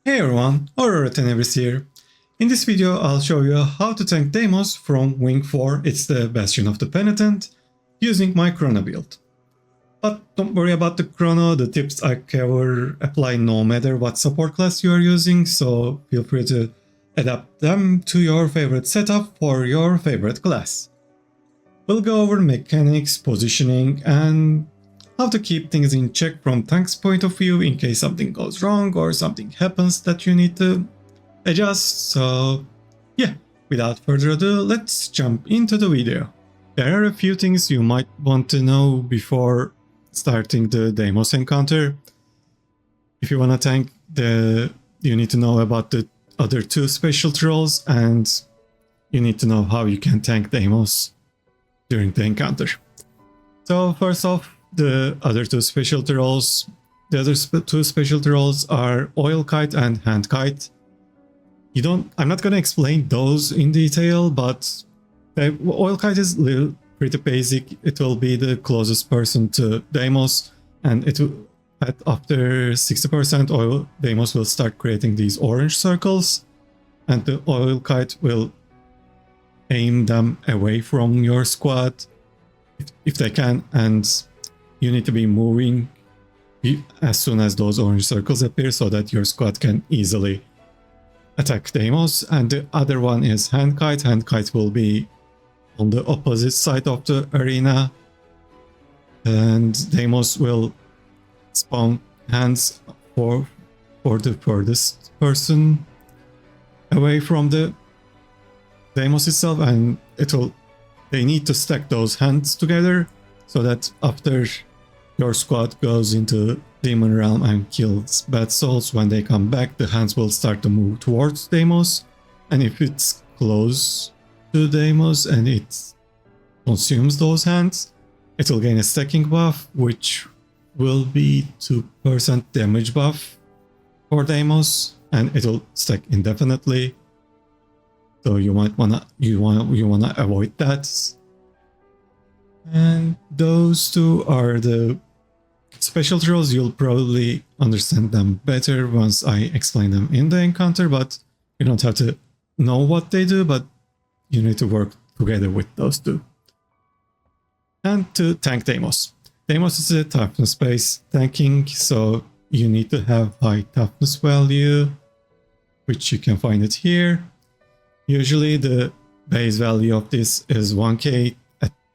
Hey everyone, AuroraTenebris here. In this video I'll show you how to tank Deimos from Wing 4, it's the Bastion of the Penitent, using my Chrono build. But don't worry about the Chrono, the tips I cover apply no matter what support class you are using, so feel free to adapt them to your favorite setup for your favorite class. We'll go over mechanics, positioning, and how to keep things in check from tank's point of view in case something goes wrong or something happens that you need to adjust. So yeah, without further ado, let's jump into the video. There are a few things you might want to know before starting the Deimos encounter. If you want to tank, you need to know about the other two specialty roles, and you need to know how you can tank Deimos during the encounter. So first off, the other two specialty roles. The other two specialty roles are Oil Kite and Hand Kite. I'm not gonna explain those in detail, but the Oil Kite is pretty basic. It will be the closest person to Deimos, and after 60% Deimos will start creating these orange circles, and the Oil Kite will aim them away from your squad if they can, and you need to be moving as soon as those orange circles appear so that your squad can easily attack Deimos. And the other one is Hand Kite. Hand Kite will be on the opposite side of the arena, and Deimos will spawn hands for the furthest person away from the Deimos itself, and they need to stack those hands together so that after your squad goes into Demon Realm and kills bad souls, when they come back, the hands will start to move towards Deimos. And if it's close to Deimos and it consumes those hands, it will gain a stacking buff, which will be 2% damage buff for Deimos, and it will stack indefinitely. So you wanna avoid that. And those two are the specialty roles. You'll probably understand them better once I explain them in the encounter, but you don't have to know what they do, but you need to work together with those two. And to tank Deimos. Deimos is a toughness based tanking, so you need to have high toughness value, which you can find it here. Usually the base value of this is 1k,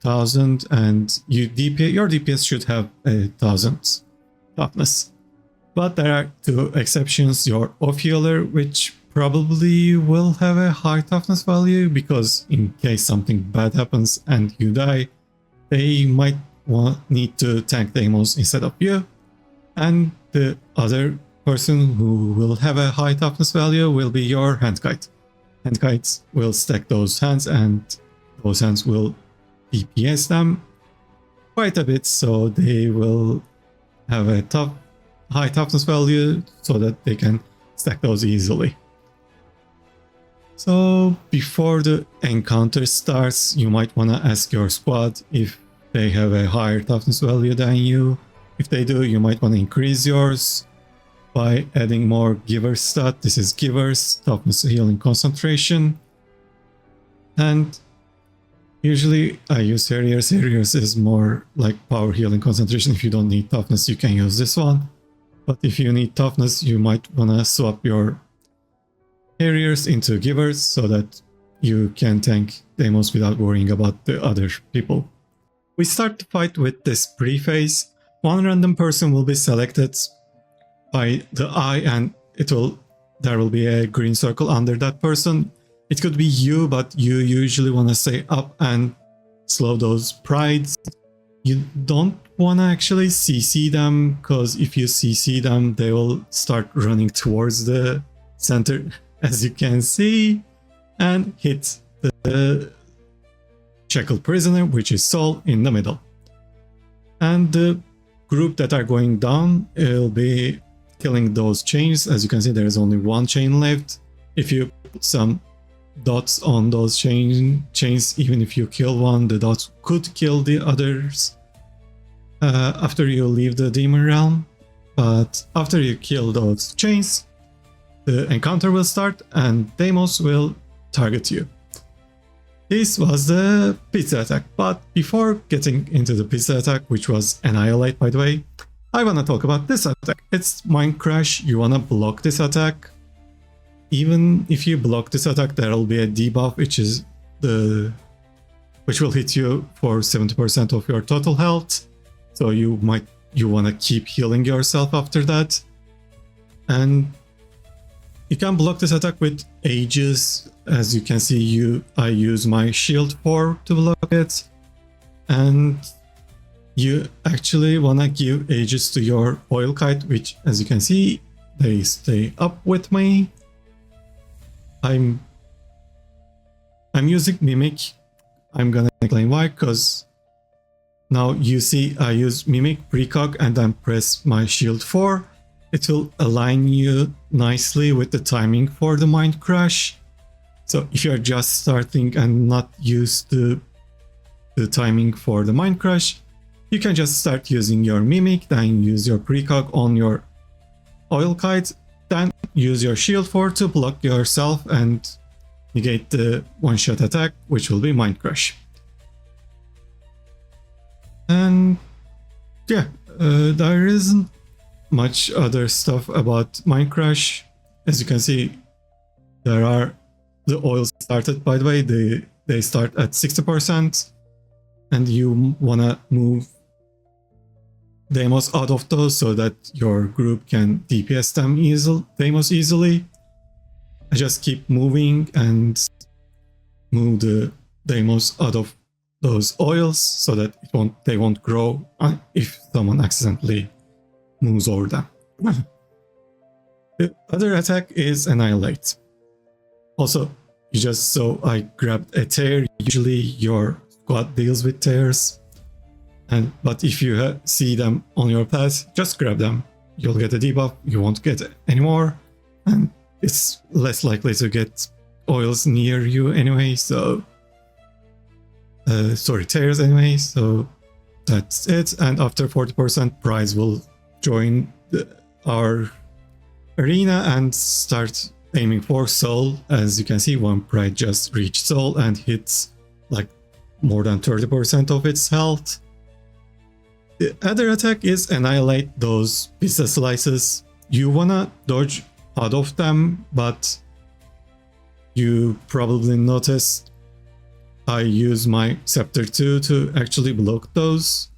1000, and your DPS should have 1000 toughness. But there are two exceptions. Your off-healer, which probably will have a high toughness value, because in case something bad happens and you die, they might need to tank Deimos instead of you. And the other person who will have a high toughness value will be your Hand Kite. Hand Kites will stack those hands, and those hands will DPS them quite a bit, so they will have a high toughness value so that they can stack those easily. So before the encounter starts, you might want to ask your squad if they have a higher toughness value than you. If they do, you might want to increase yours by adding more Giver stat. This is Giver's toughness, healing, concentration. And usually I use Harriers. Harriers is more like power, healing, concentration. If you don't need toughness, you can use this one. But if you need toughness, you might want to swap your Harriers into Givers so that you can tank Deimos without worrying about the other people. We start the fight with this pre-phase. One random person will be selected by the eye, and there will be a green circle under that person. It could be you, but you usually want to stay up and slow those prides. You don't want to actually CC them, because if you CC them, they will start running towards the center, as you can see, and hit the shackled prisoner, which is Soul, in the middle. And the group that are going down will be killing those chains. As you can see, there is only one chain left. If you put some dots on those chains, even if you kill one, the dots could kill the others after you leave the Demon Realm. But after you kill those chains, the encounter will start and Deimos will target you. This was the pizza attack, but before getting into the pizza attack, which was Annihilate by the way, I wanna talk about this attack. It's Mind Crash. You wanna block this attack. Even if you block this attack, there will be a debuff, which will hit you for 70% of your total health. So you wanna keep healing yourself after that. And you can block this attack with Aegis. As you can see, I use my shield 4 to block it. And you actually wanna give Aegis to your oil kite, which as you can see, they stay up with me. I'm using Mimic. I'm gonna explain why, because now you see I use Mimic, precog, and then press my shield 4. It will align you nicely with the timing for the Mind Crash. So if you're just starting and not used to the timing for the Mind Crash, you can just start using your Mimic, then use your precog on your oil kite, then use your shield 4 to block yourself and negate the one-shot attack, which will be Mind Crash. And yeah, there isn't much other stuff about Mind Crash. As you can see, the oils started, by the way, they start at 60%, and you wanna move Deimos out of those so that your group can DPS them Deimos easily. I just keep moving and move the Deimos out of those oils so that they won't grow if someone accidentally moves over them. The other attack is Annihilate. Also, I grabbed a tear. Usually your squad deals with tears. But if you see them on your path, just grab them. You'll get a debuff, you won't get it anymore. And it's less likely to get oils near you anyway, so... tears anyway, so that's it. And after 40%, Prize will join our arena and start aiming for Soul. As you can see, one Pride just reached Soul and hits like more than 30% of its health. The other attack is Annihilate those pizza slices. You wanna dodge out of them, but you probably noticed I use my Scepter 2 to actually block those.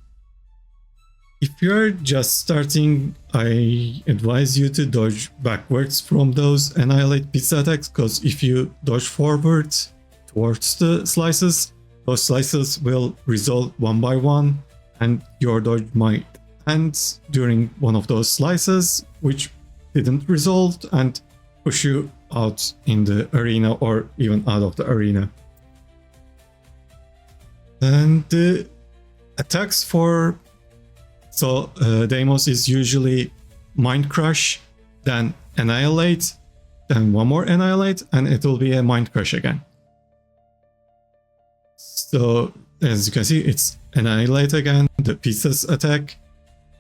If you're just starting, I advise you to dodge backwards from those Annihilate pizza attacks, because if you dodge forward towards the slices, those slices will resolve one by one, and your dodge might end during one of those slices, which didn't resolve, and push you out in the arena or even out of the arena. And the attacks for Deimos is usually Mind Crush, then Annihilate, then one more Annihilate, and it will be a Mind Crush again. So as you can see, it's Annihilate again, the pieces attack.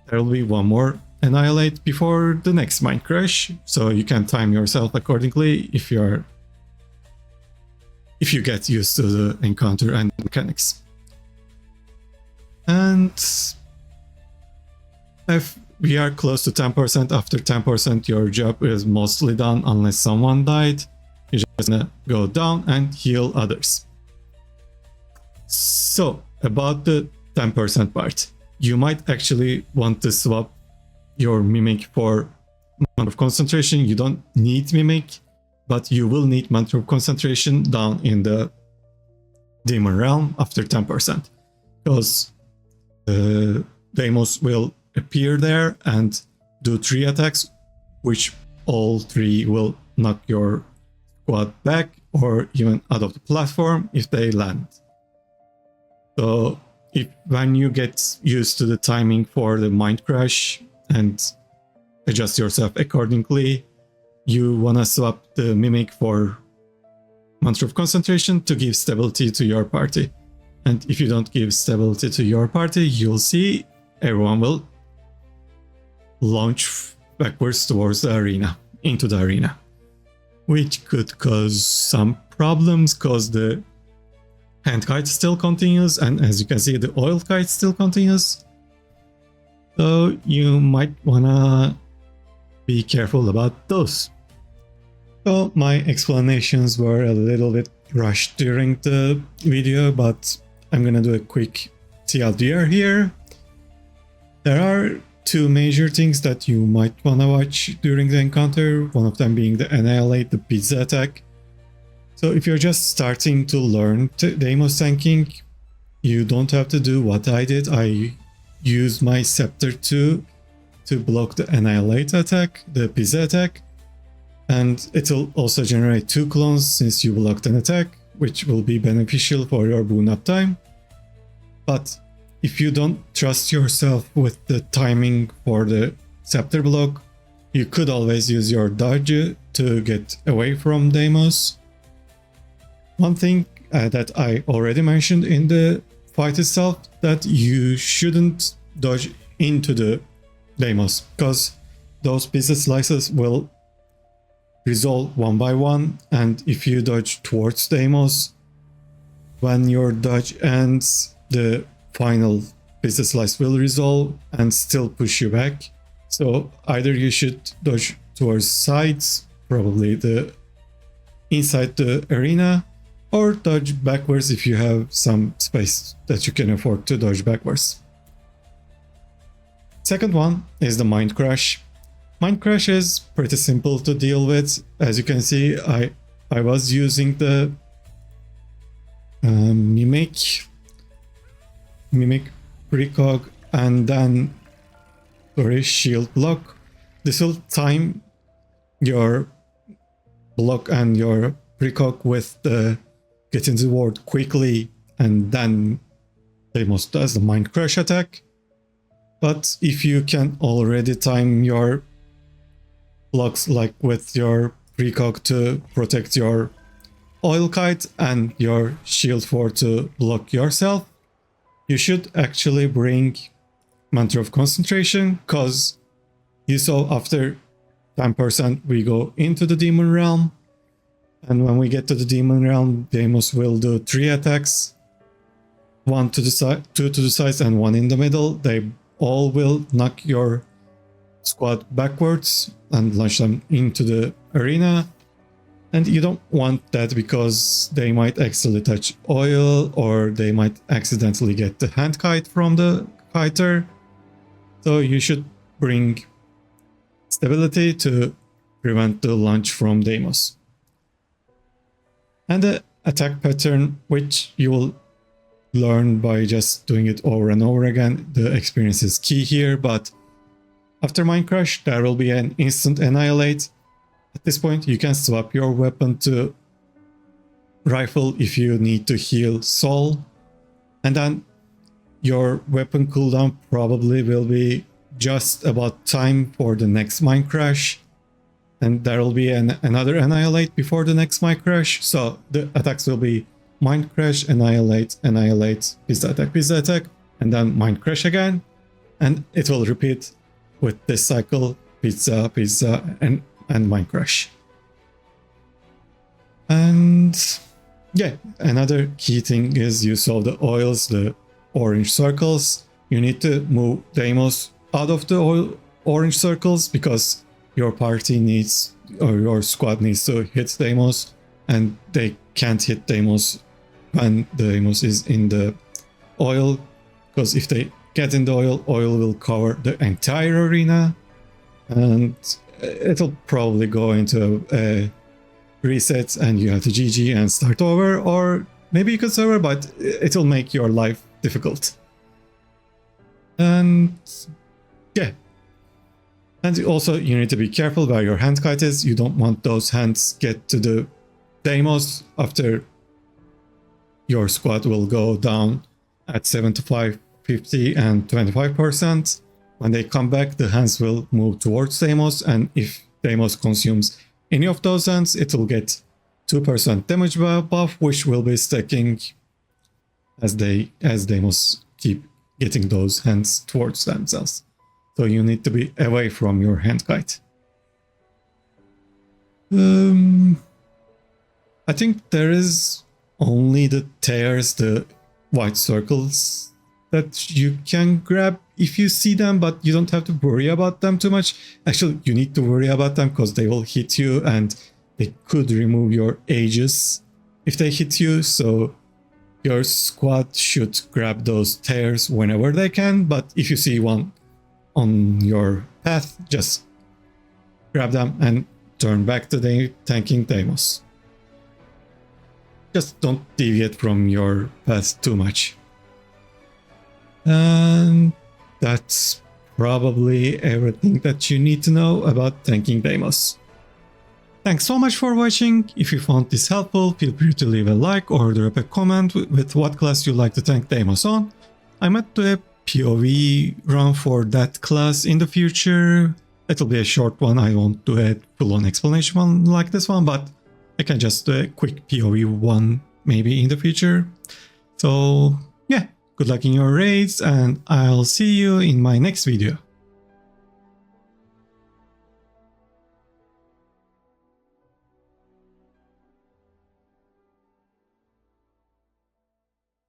There will be one more Annihilate before the next Mind Crush, so you can time yourself accordingly if you get used to the encounter and mechanics. And if we are close to 10%, after 10% your job is mostly done unless someone died. You're just gonna go down and heal others. So about the 10% part, you might actually want to swap your Mimic for Mantra of Concentration. You don't need Mimic, but you will need Mantra of Concentration down in the Demon Realm after 10%, because Deimos will appear there and do 3 attacks, which all 3 will knock your squad back or even out of the platform if they land. So when you get used to the timing for the Mind Crash and adjust yourself accordingly, you wanna swap the Mimic for Mantra of Concentration to give stability to your party. And if you don't give stability to your party, you'll see everyone will launch backwards towards the arena, into the arena. which could cause some problems because the hand kite still continues, and as you can see, the oil kite still continues. So you might wanna be careful about those. So my explanations were a little bit rushed during the video, but I'm gonna do a quick TLDR here. There are two major things that you might wanna watch during the encounter, one of them being the Annihilate, the pizza attack. So if you're just starting to learn Deimos tanking, you don't have to do what I did. I used my Scepter 2 to block the Annihilate attack, the pizza attack, and it'll also generate 2 clones since you blocked an attack, which will be beneficial for your boon uptime. But if you don't trust yourself with the timing for the Scepter block, you could always use your dodge to get away from Deimos. One thing that I already mentioned in the fight itself, that you shouldn't dodge into the Deimos, because those pizza slices will resolve one by one, and if you dodge towards Deimos, when your dodge ends, the final pizza slice will resolve and still push you back. So either you should dodge towards sides, probably the inside the arena, or dodge backwards if you have some space that you can afford to dodge backwards. Second one is the Mind Crash. Mind Crash is pretty simple to deal with. As you can see, I was using the Mimic precog and then shield block. This will time your block and your precog with the get into the ward quickly, and then Deimos does the Mind Crash attack. But if you can already time your blocks like with your precog to protect your oil kite and your shield 4 to block yourself, you should actually bring Mantra of Concentration, because you saw after 10% we go into the Demon Realm, and when we get to the Demon Realm, Deimos will do 3 attacks, 1 to the side, 2 to the sides and 1 in the middle. They all will knock your squad backwards and launch them into the arena. And you don't want that because they might accidentally touch oil, or they might accidentally get the hand kite from the kiter. So you should bring stability to prevent the launch from Deimos. And the attack pattern, which you will learn by just doing it over and over again. The experience is key here, but after Mind Crash, there will be an instant Annihilate. At this point, you can swap your weapon to rifle if you need to heal soul. And then your weapon cooldown probably will be just about time for the next Mind Crash. And there will be another Annihilate before the next Mind Crash. So the attacks will be Mind Crash, Annihilate, Annihilate, Pizza Attack, and then Mind Crash again. And it will repeat with this cycle, Pizza, and Mind Crash. And yeah, another key thing is you saw the oils, the orange circles. You need to move Deimos out of the orange circles because your party needs, or your squad needs to hit Deimos, and they can't hit Deimos when the Deimos is in the oil, because if they get in the oil will cover the entire arena, and it'll probably go into a reset and you have to GG and start over, or maybe you could server, but it'll make your life difficult. And yeah. And also you need to be careful where your hand kite is. You don't want those hands get to the Deimos after your squad will go down at 75, 50 and 25%. When they come back, the hands will move towards Deimos, and if Deimos consumes any of those hands, it will get 2% damage buff, which will be stacking as Deimos keep getting those hands towards themselves. So you need to be away from your hand kite. And I think there is only the tears, the white circles that you can grab if you see them, but you don't have to worry about them too much. Actually, you need to worry about them because they will hit you and they could remove your aegis if they hit you, so your squad should grab those tears whenever they can, but if you see one on your path, just grab them and turn back to the tanking Deimos. Just don't deviate from your path too much. And that's probably everything that you need to know about tanking Deimos. Thanks so much for watching. If you found this helpful, feel free to leave a like or drop a comment with what class you'd like to tank Deimos on. I might do a POV run for that class in the future. It'll be a short one, I won't do a full-on explanation one like this one, but I can just do a quick POV one maybe in the future. So yeah, good luck in your raids and I'll see you in my next video.